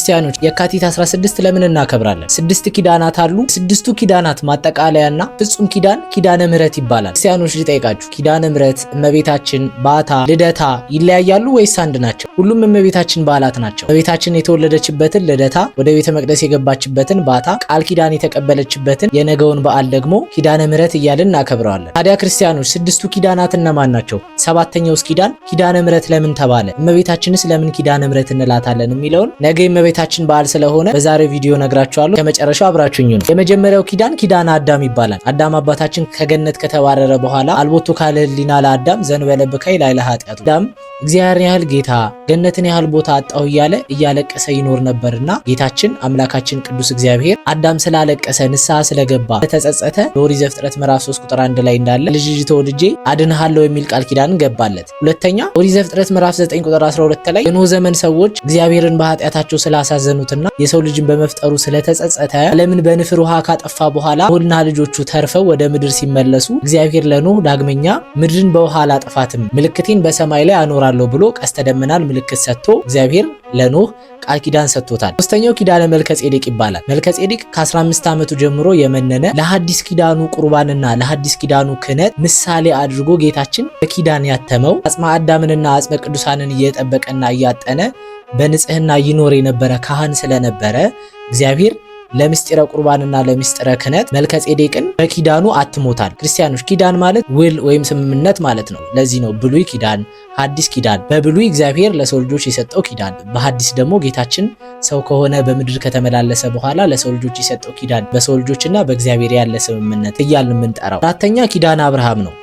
ክርስቲያኖች የካቲት 16 ለምን እናከብራለን? 6 ኪዳናት አሉ። 6ቱ ኪዳናት ማጠቃለያና ፍጹም ኪዳን ኪዳነ ምህረት ይባላል። ክርስቲያኖች ልጠይቃችሁ፣ ኪዳነ ምህረት፣ እመቤታችን፣ ባታ፣ ልደታ ይለያያሉ ወይስ አንድ ናቸው? ሁሉም እመቤታችን በዓላት ናቸው። እመቤታችን የተወለደችበትን ልደታ፣ ወደ ቤተ መቅደስ የገባችበትን ባታ፣ ቃል ኪዳን የተቀበለችበትን የነገውን በዓል ደግሞ ኪዳነ ምህረት እያልን እናከብረዋለን። ታዲያ ክርስቲያኖች 6ቱ ኪዳናት እነማን ናቸው? ሰባተኛውስ ኪዳን ኪዳነ ምህረት ለምን ተባለ? እመቤታችንስ ለምን ኪዳነ ምህረት እንላታለን የሚለውን ነገ የእመቤታችን በዓል ስለሆነ በዛሬው ቪዲዮ ነግራችኋለሁ። ከመጨረሻው አብራችሁኝ ነው። የመጀመሪያው ኪዳን ኪዳነ አዳም ይባላል። አዳም አባታችን ከገነት ከተባረረ በኋላ አልቦቱ ካለ ህሊና ለአዳም ዘንበለ ብካይ ላዕለ ኃጢአቱ፣ አዳም እግዚአብሔርን ያህል ጌታ ገነትን ያህል ቦታ አጣሁ እያለ እያለቀሰ ይኖር ነበርና ጌታችን አምላካችን ቅዱስ እግዚአብሔር አዳም ስላለቀሰ ንስሐ ስለገባ ተጸጸተ። በኦሪት ዘፍጥረት ምዕራፍ 3 ቁጥር 1 ላይ እንዳለ ልጅ ተወልጄ አድንሃለሁ የሚል ቃል ኪዳን ገባለት። ሁለተኛ ኦሪት ዘፍጥረት ምዕራፍ 9 ቁጥር 12 ላይ የኖህ ዘመን ሰዎች እግዚአብሔርን በኃጢአታቸው ስላሳዘኑትና የሰው ልጅን በመፍጠሩ ስለተጸጸተ ዓለምን በንፍር ውሃ ካጠፋ በኋላ ኖህና ልጆቹ ተርፈው ወደ ምድር ሲመለሱ እግዚአብሔር ለኖህ ዳግመኛ ምድርን በውሃ አላጠፋትም ምልክቴን በሰማይ ላይ አኖራለሁ ብሎ ቀስተ ደመናን ምልክት ሰጥቶ እግዚአብሔር ለኖህ ቃል ኪዳን ሰጥቶታል። ሶስተኛው ኪዳነ መልከጼዴቅ ይባላል። መልከጼዴቅ ከ15 ዓመቱ ጀምሮ የመነነ ለሐዲስ ኪዳኑ ቁርባንና ለሐዲስ ኪዳኑ ክህነት ምሳሌ አድርጎ ጌታችን በኪዳን ያተመው አጽመ አዳምንና አጽመ ቅዱሳንን እየጠበቀና እያጠነ በንጽህና ይኖር የነበረ ካህን ስለነበረ እግዚአብሔር ለምስጢረ ቁርባንና ለምስጢረ ክህነት መልከጼዴቅን በኪዳኑ አትሞታል። ክርስቲያኖች ኪዳን ማለት ውል ወይም ስምምነት ማለት ነው። ለዚህ ነው ብሉይ ኪዳን፣ ሐዲስ ኪዳን። በብሉይ እግዚአብሔር ለሰው ልጆች የሰጠው ኪዳን፣ በሐዲስ ደግሞ ጌታችን ሰው ከሆነ በምድር ከተመላለሰ በኋላ ለሰው ልጆች የሰጠው ኪዳን፣ በሰው ልጆችና በእግዚአብሔር ያለ ስምምነት እያልን የምንጠራው። አራተኛ ኪዳነ አብርሃም ነው።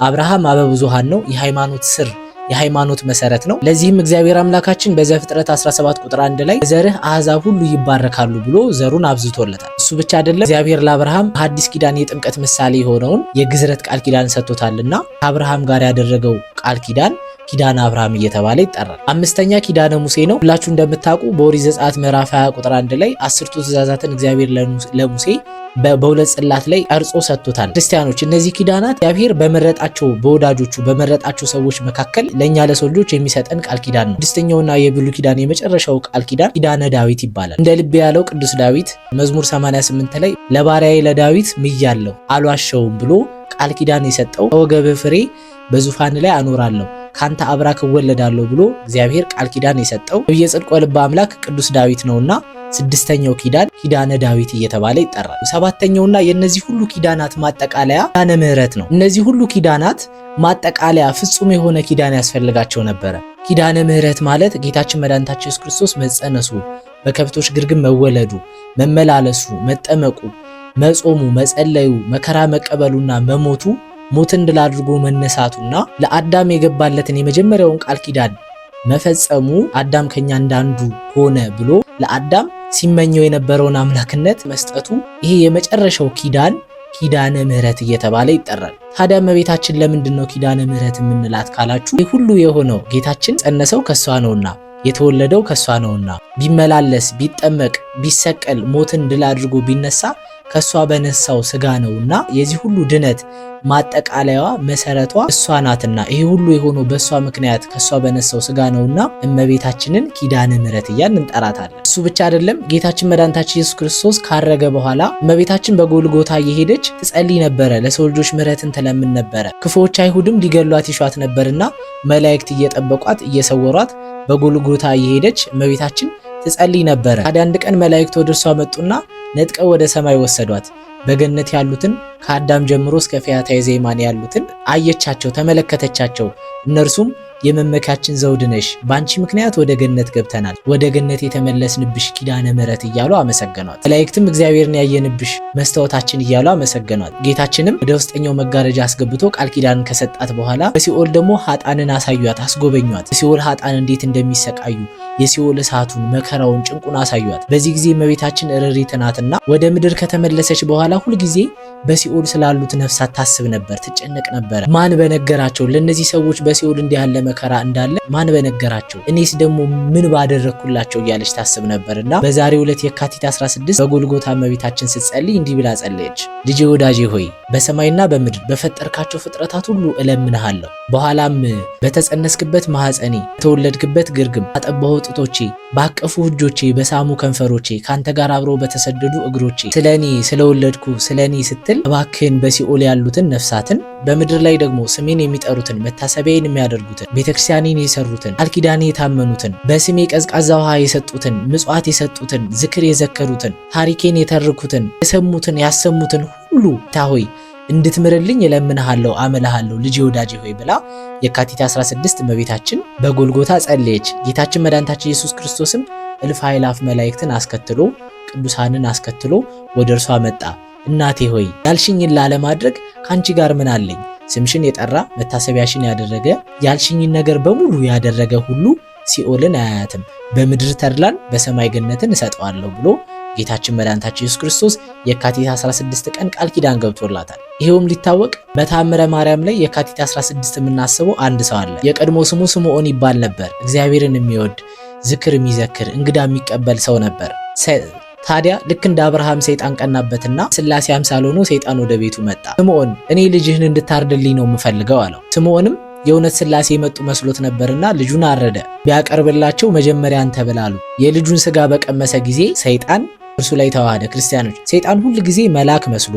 አብርሃም አበ ብዙኃን ነው። የሃይማኖት ስር የሃይማኖት መሰረት ነው። ለዚህም እግዚአብሔር አምላካችን በዘፍጥረት 17 ቁጥር 1 ላይ ዘርህ አሕዛብ ሁሉ ይባረካሉ ብሎ ዘሩን አብዝቶለታል። እሱ ብቻ አይደለም፣ እግዚአብሔር ለአብርሃም ሐዲስ ኪዳን የጥምቀት ምሳሌ የሆነውን የግዝረት ቃል ኪዳን ሰጥቶታልና ከአብርሃም ጋር ያደረገው ቃል ኪዳን ኪዳነ አብርሃም እየተባለ ይጠራል። አምስተኛ ኪዳነ ሙሴ ነው። ሁላችሁ እንደምታውቁ በኦሪት ዘጸአት ምዕራፍ 20 ቁጥር 1 ላይ 10ቱ ትእዛዛትን እግዚአብሔር ለሙሴ በሁለት ጽላት ላይ ቀርጾ ሰጥቶታል። ክርስቲያኖች እነዚህ ኪዳናት እግዚአብሔር በመረጣቸው በወዳጆቹ በመረጣቸው ሰዎች መካከል ለኛ ለሰው ልጆች የሚሰጠን ቃል ኪዳን ነው። ስድስተኛውና የብሉይ ኪዳን የመጨረሻው ቃል ኪዳን ኪዳነ ዳዊት ይባላል። እንደ ልቤ ያለው ቅዱስ ዳዊት መዝሙር 88 ላይ ለባሪያዬ ለዳዊት ምያለሁ አልዋሸውም ብሎ ቃል ኪዳን የሰጠው ከወገብህ ፍሬ በዙፋን ላይ አኖራለሁ ካንተ አብራክ እወለዳለሁ ብሎ እግዚአብሔር ቃል ኪዳን የሰጠው የጽድቅ ወልበ አምላክ ቅዱስ ዳዊት ነውና ስድስተኛው ኪዳን ኪዳነ ዳዊት እየተባለ ይጠራል። ሰባተኛውና የነዚህ ሁሉ ኪዳናት ማጠቃለያ ኪዳነ ምህረት ነው። እነዚህ ሁሉ ኪዳናት ማጠቃለያ ፍጹም የሆነ ኪዳን ያስፈልጋቸው ነበረ። ኪዳነ ምህረት ማለት ጌታችን መድኃኒታችን ኢየሱስ ክርስቶስ መጸነሱ፣ በከብቶች ግርግም መወለዱ፣ መመላለሱ፣ መጠመቁ፣ መጾሙ፣ መጸለዩ፣ መከራ መቀበሉና መሞቱ፣ ሞትን ድል አድርጎ መነሳቱና ለአዳም የገባለትን የመጀመሪያውን ቃል ኪዳን መፈጸሙ አዳም ከኛ እንዳንዱ ሆነ ብሎ ለአዳም ሲመኘው የነበረውን አምላክነት መስጠቱ፣ ይሄ የመጨረሻው ኪዳን ኪዳነ ምህረት እየተባለ ይጠራል። ታዲያ እመቤታችን ለምንድነው ኪዳነ ምህረት የምንላት ካላችሁ፣ ይህ ሁሉ የሆነው ጌታችን ጸነሰው ከሷ ነውና የተወለደው ከሷ ነውና ቢመላለስ ቢጠመቅ ቢሰቀል ሞትን ድል አድርጎ ቢነሳ ከሷ በነሳው ስጋ ነውና የዚህ ሁሉ ድነት ማጠቃለያዋ መሰረቷ እሷ ናትና ይሄ ሁሉ የሆነው በሷ ምክንያት ከሷ በነሳው ስጋ ነውና እመቤታችንን ኪዳነ ምህረት እያልን እንጠራታለን። እሱ ብቻ አይደለም፣ ጌታችን መድኃኒታችን ኢየሱስ ክርስቶስ ካረገ በኋላ እመቤታችን በጎልጎታ እየሄደች ትጸልይ ነበረ፣ ለሰው ልጆች ምህረትን ትለምን ነበረ። ክፉዎች አይሁድም ሊገሏት ይሿት ነበርና መላእክት እየጠበቋት እየሰወሯት በጎልጎታ እየሄደች እመቤታችን ትጸልይ ነበረ። ታዲያ አንድ ቀን መላእክት ወደ እርሷ መጡና ነጥቀው ወደ ሰማይ ወሰዷት። በገነት ያሉትን ከአዳም ጀምሮ እስከ ፈያታዊ ዜማን ያሉትን አየቻቸው፣ ተመለከተቻቸው። እነርሱም የመመካችን ዘውድ ነሽ፣ ባንቺ ምክንያት ወደ ገነት ገብተናል፣ ወደ ገነት የተመለስንብሽ ኪዳነ ምህረት እያሉ አመሰገኗት። መላእክትም እግዚአብሔርን ያየንብሽ መስታወታችን እያሉ አመሰገኗት። ጌታችንም ወደ ውስጠኛው መጋረጃ አስገብቶ ቃል ኪዳን ከሰጣት በኋላ በሲኦል ደግሞ ኃጣንን አሳዩት፣ አስጎበኟት። በሲኦል ኃጣን እንዴት እንደሚሰቃዩ የሲኦል እሳቱን መከራውን ጭንቁን አሳዩት። በዚህ ጊዜ እመቤታችን እርሪት ናትና ወደ ምድር ከተመለሰች በኋላ ሁልጊዜ በሲኦል ስላሉት ነፍሳት ታስብ ነበር፣ ትጨነቅ ነበር። ማን በነገራቸው ለነዚህ ሰዎች በሲኦል እንዲህ ያለ መከራ እንዳለ ማን በነገራቸው? እኔስ ደግሞ ምን ባደረኩላቸው እያለች ታስብ ነበርና በዛሬው ዕለት የካቲት 16 በጎልጎታ እመቤታችን ስትጸልይ እንዲህ ብላ ጸለየች። ልጄ ወዳጄ ሆይ በሰማይና በምድር በፈጠርካቸው ፍጥረታት ሁሉ እለምንሃለሁ። በኋላም በተጸነስክበት ማህፀኔ፣ በተወለድክበት ግርግም፣ ባጠባሁ ጡቶቼ፣ ባቀፉ እጆቼ፣ በሳሙ ከንፈሮቼ፣ ካንተ ጋር አብረው በተሰደዱ እግሮቼ ስለኔ ስለወለድኩ ስለኔ ስትል እባክህን በሲኦል ያሉትን ነፍሳትን በምድር ላይ ደግሞ ስሜን የሚጠሩትን መታሰቢያን የሚያደርጉትን ቤተክርስቲያኔን የሰሩትን ቃል ኪዳኔ የታመኑትን በስሜ ቀዝቃዛ ውሃ የሰጡትን ምጽዋት የሰጡትን ዝክር የዘከሩትን ታሪኬን የተረኩትን የሰሙትን ያሰሙትን ሁሉ ታሆይ እንድትምርልኝ እለምንሃለሁ አመልሃለሁ ልጄ ወዳጄ ሆይ ብላ የካቲት 16 እመቤታችን በጎልጎታ ጸለየች። ጌታችን መድኃኒታችን ኢየሱስ ክርስቶስም እልፍ አእላፍ መላእክትን አስከትሎ ቅዱሳንን አስከትሎ ወደ እርሷ መጣ። እናቴ ሆይ ያልሽኝን ላለማድረግ ካንቺ ጋር ምን አለኝ? ስምሽን የጠራ መታሰቢያሽን ያደረገ ያልሽኝን ነገር በሙሉ ያደረገ ሁሉ ሲኦልን አያያትም፣ በምድር ተድላን በሰማይ ገነትን እሰጠዋለሁ ብሎ ጌታችን መድኃኒታችን ኢየሱስ ክርስቶስ የካቲት 16 ቀን ቃል ኪዳን ገብቶላታል። ይሄውም ሊታወቅ በታምረ ማርያም ላይ የካቲት 16 የምናስበው አንድ ሰው አለ። የቀድሞ ስሙ ስምዖን ይባል ነበር። እግዚአብሔርን የሚወድ ዝክር የሚዘክር እንግዳ የሚቀበል ሰው ነበር። ታዲያ ልክ እንደ አብርሃም ሰይጣን ቀናበትና ሥላሴ አምሳል ሆኖ ሰይጣን ወደ ቤቱ መጣ። ስምዖን እኔ ልጅህን እንድታርድልኝ ነው የምፈልገው አለው። ስምዖንም የእውነት ሥላሴ የመጡ መስሎት ነበርና ልጁን አረደ። ቢያቀርብላቸው መጀመሪያ አንተ ብላ አሉት። የልጁን ሥጋ በቀመሰ ጊዜ ሰይጣን እርሱ ላይ ተዋሃደ። ክርስቲያኖች ሰይጣን ሁል ጊዜ መልአክ መስሎ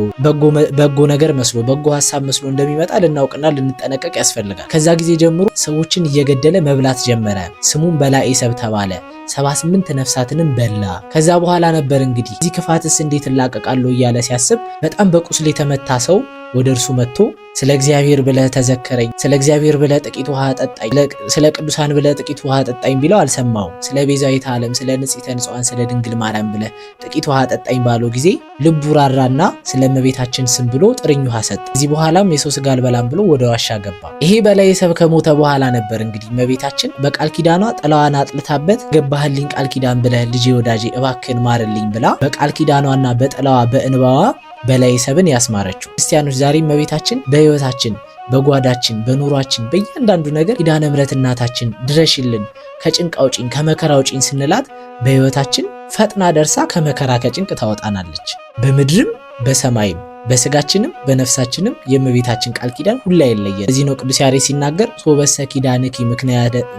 በጎ ነገር መስሎ በጎ ሐሳብ መስሎ እንደሚመጣ ልናውቅና ልንጠነቀቅ ያስፈልጋል። ከዛ ጊዜ ጀምሮ ሰዎችን እየገደለ መብላት ጀመረ። ስሙም በላዔ ሰብእ ተባለ። 78 ነፍሳትንም በላ። ከዛ በኋላ ነበር እንግዲህ እዚህ ክፋትስ እንዴት እላቀቃለሁ እያለ ሲያስብ በጣም በቁስል የተመታ ሰው ወደ እርሱ መጥቶ ስለ እግዚአብሔር ብለህ ተዘከረኝ፣ ስለ እግዚአብሔር ብለህ ጥቂት ውሃ ጠጣኝ፣ ስለ ቅዱሳን ብለህ ጥቂት ውሃ ጠጣኝ ቢለው አልሰማው። ስለ ቤዛዊተ ዓለም ስለ ንጽሕተ ንጹሐን ስለ ድንግል ማርያም ብለህ ጥቂት ውሃ ጠጣኝ ባለው ጊዜ ልቡ ራራና ስለ እመቤታችን ስም ብሎ ጥርኝ ውሃ ሰጠ። እዚህ በኋላም የሰው ሥጋ አልበላም ብሎ ወደ ዋሻ ገባ። ይሄ በላዔ ሰብእ ከሞተ በኋላ ነበር እንግዲህ እመቤታችን በቃል ኪዳኗ ጥላዋን አጥልታበት ገባህልኝ ቃል ኪዳን ብለህ ልጄ ወዳጄ እባክህን ማርልኝ ብላ በቃል ኪዳኗና በጥላዋ በእንባዋ በላዔ ሰብእን ያስማረችው። ክርስቲያኖች ዛሬ እመቤታችን በሕይወታችን በጓዳችን በኑሯችን በእያንዳንዱ ነገር ኪዳነ ምሕረት እናታችን ድረሽልን ከጭንቅ አውጪኝ ከመከራ አውጪኝ ስንላት በሕይወታችን ፈጥና ደርሳ ከመከራ ከጭንቅ ታወጣናለች። በምድርም በሰማይም በስጋችንም በነፍሳችንም የእመቤታችን ቃል ኪዳን ሁላ አይለየን። እዚህ ነው ቅዱስ ያሬድ ሲናገር ሶበሰ ኪዳንኪ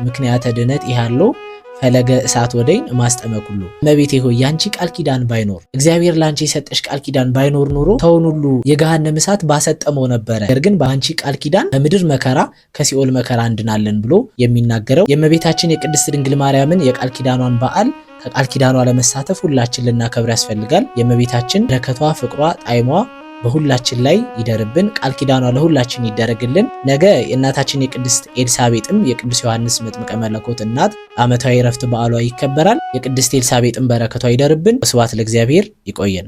ምክንያተ ድኅነት ይሃለው ፈለገ እሳት ወደይን ማስጠመቁሉ። እመቤቴ ሆይ ያንቺ ቃል ኪዳን ባይኖር እግዚአብሔር ላንቺ የሰጠሽ ቃል ኪዳን ባይኖር ኖሮ ሰውን ሁሉ የገሃነም እሳት ባሰጠመው ነበረ። ነገር ግን በአንቺ ቃል ኪዳን ከምድር መከራ ከሲኦል መከራ እንድናለን ብሎ የሚናገረው የእመቤታችን የቅድስት ድንግል ማርያምን የቃል ኪዳኗን በዓል ከቃል ኪዳኗ ለመሳተፍ ሁላችን ልናከብር ያስፈልጋል። የእመቤታችን በረከቷ፣ ፍቅሯ፣ ጣዕሟ በሁላችን ላይ ይደርብን። ቃል ኪዳኗ ለሁላችን ይደረግልን። ነገ የእናታችን የቅድስት ኤልሳቤጥም የቅዱስ ዮሐንስ መጥምቀ መለኮት እናት ዓመታዊ ዕረፍት በዓሏ ይከበራል። የቅድስት ኤልሳቤጥም በረከቷ ይደርብን። ስብሐት ለእግዚአብሔር። ይቆየን።